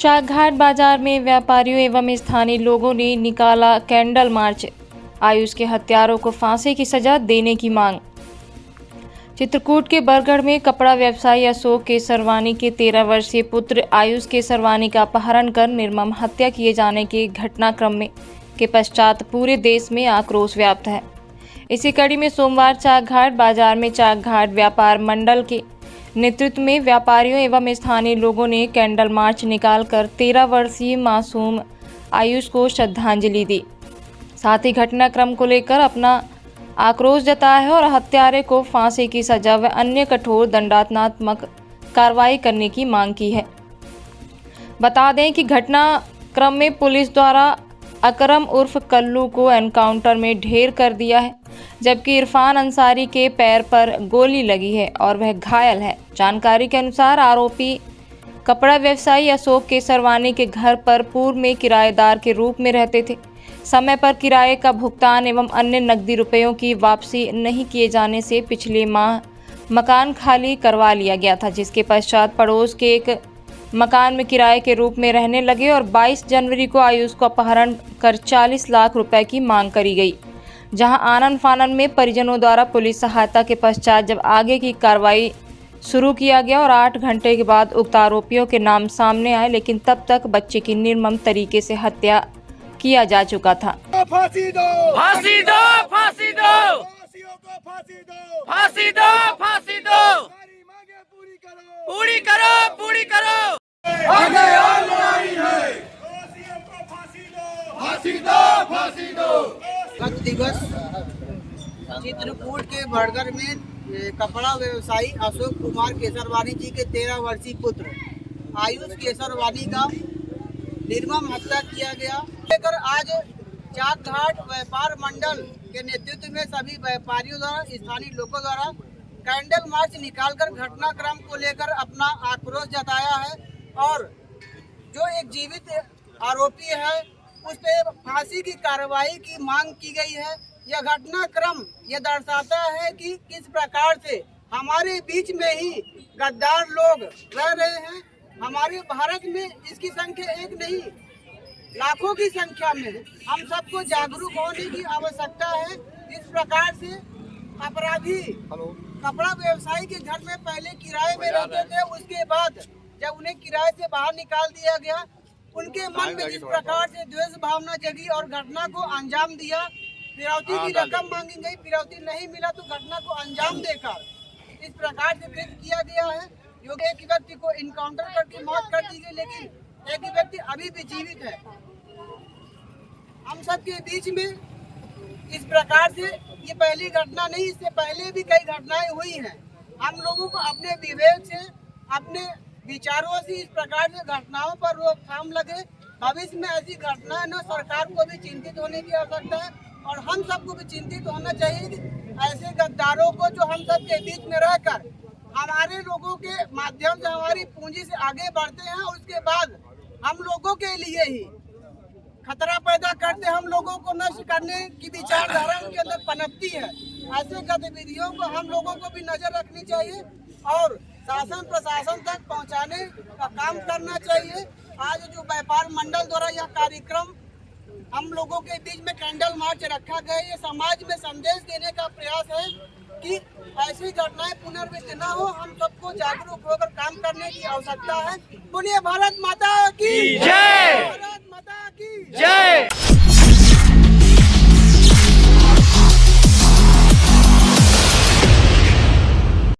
चाकघाट बाजार में व्यापारियों एवं स्थानीय लोगों ने निकाला कैंडल मार्च। आयुष के हत्यारों को फांसी की सजा देने की मांग। चित्रकूट के बरगढ़ में कपड़ा व्यवसायी अशोक केसरवानी के 13 वर्षीय पुत्र आयुष केसरवानी का अपहरण कर निर्मम हत्या किए जाने के घटनाक्रम में के पश्चात पूरे देश में आक्रोश व्याप्त है। इसी कड़ी में सोमवार चाकघाट बाजार में चाकघाट व्यापार मंडल के नेतृत्व में व्यापारियों एवं स्थानीय लोगों ने कैंडल मार्च निकालकर 13 वर्षीय मासूम आयुष को श्रद्धांजलि दी। साथ ही घटनाक्रम को लेकर अपना आक्रोश जताया है और हत्यारे को फांसी की सजा व अन्य कठोर दंडात्मक कार्रवाई करने की मांग की है। बता दें कि घटनाक्रम में पुलिस द्वारा अकरम उर्फ कल्लू को एनकाउंटर में ढेर कर दिया है, जबकि इरफान अंसारी के पैर पर गोली लगी है और वह घायल है। जानकारी के अनुसार आरोपी कपड़ा व्यवसायी अशोक केसरवानी के घर पर पूर्व में किराएदार के रूप में रहते थे। समय पर किराए का भुगतान एवं अन्य नकदी रुपयों की वापसी नहीं किए जाने से पिछले माह मकान खाली करवा लिया गया था, जिसके पश्चात पड़ोस के एक मकान में किराए के रूप में रहने लगे और 22 जनवरी को आयुष को अपहरण कर 40 लाख रुपए की मांग करी गई, जहां आनन फानन में परिजनों द्वारा पुलिस सहायता के पश्चात जब आगे की कार्रवाई शुरू किया गया और 8 घंटे के बाद उक्त आरोपियों के नाम सामने आए, लेकिन तब तक बच्चे की निर्मम तरीके से हत्या किया जा चुका था। फांसी दो, फांसी दो, फांसी दो, फांसियों को फांसी दो, फांसी दो, फांसी दो, हमारी मांगे पूरी करो, पूरी करो, पूरी करो। आगे और लड़ाई है। फांसियों को फांसी दो, फांसी दो, फांसी दो। गत दिवस चित्रकूट के बरगढ़ में कपड़ा व्यवसायी अशोक कुमार केसरवानी जी के 13 वर्षीय पुत्र आयुष केसरवानी का निर्मम हत्या किया गया। लेकर आज चाकघाट व्यापार मंडल के नेतृत्व में सभी व्यापारियों द्वारा स्थानीय लोगों द्वारा कैंडल मार्च निकालकर घटनाक्रम को लेकर अपना आक्रोश जताया है और जो एक जीवित आरोपी है उस पर फांसी की कार्रवाई की मांग की गई है। यह घटनाक्रम यह दर्शाता है कि किस प्रकार से हमारे बीच में ही गद्दार लोग रह रहे हैं। हमारे भारत में इसकी संख्या एक नहीं लाखों की संख्या में है। हम सबको जागरूक होने की आवश्यकता है। इस प्रकार से अपराधी कपड़ा व्यवसायी के घर में पहले किराए में रहते थे, उसके बाद जब उन्हें किराए से बाहर निकाल दिया गया, उनके मन में जिस प्रकार से द्वेष भावना जगी और घटना को अंजाम दिया। फिरौती की रकम मांगी गई, फिरौती नहीं मिला तो घटना को अंजाम देकर इस प्रकार से कृत्य किया गया है। एक व्यक्ति को इनकाउंटर करके मौत कर दी गई, लेकिन एक व्यक्ति अभी भी जीवित है। हम सब के बीच में इस प्रकार से ये पहली घटना नहीं, इससे पहले भी कई घटनाएं हुई हैं। हम लोगों को अपने विवेक से, अपने विचारों से इस प्रकार से घटनाओं पर रोकथाम लगे। भविष्य में ऐसी घटनाएं न, सरकार को भी चिंतित होने की आवश्यकता है और हम सबको भी चिंतित होना चाहिए कि ऐसे गद्दारों को जो हम सब के बीच में रहकर हमारे लोगों के माध्यम से हमारी पूंजी से आगे बढ़ते हैं और उसके बाद हम लोगों के लिए ही खतरा पैदा करते, हम लोगों को नष्ट करने की विचारधारा उनके अंदर पनपती है। ऐसे गतिविधियों को हम लोगों को भी नजर रखनी चाहिए और शासन प्रशासन तक पहुंचाने का काम करना चाहिए। आज जो व्यापार मंडल द्वारा यह कार्यक्रम हम लोगों के बीच में कैंडल मार्च रखा गया, ये समाज में संदेश देने का प्रयास है कि ऐसी घटनाएं पुनरावृत्ति न हो। हम सबको जागरूक होकर काम करने की आवश्यकता है। बोलिए भारत माता की जय।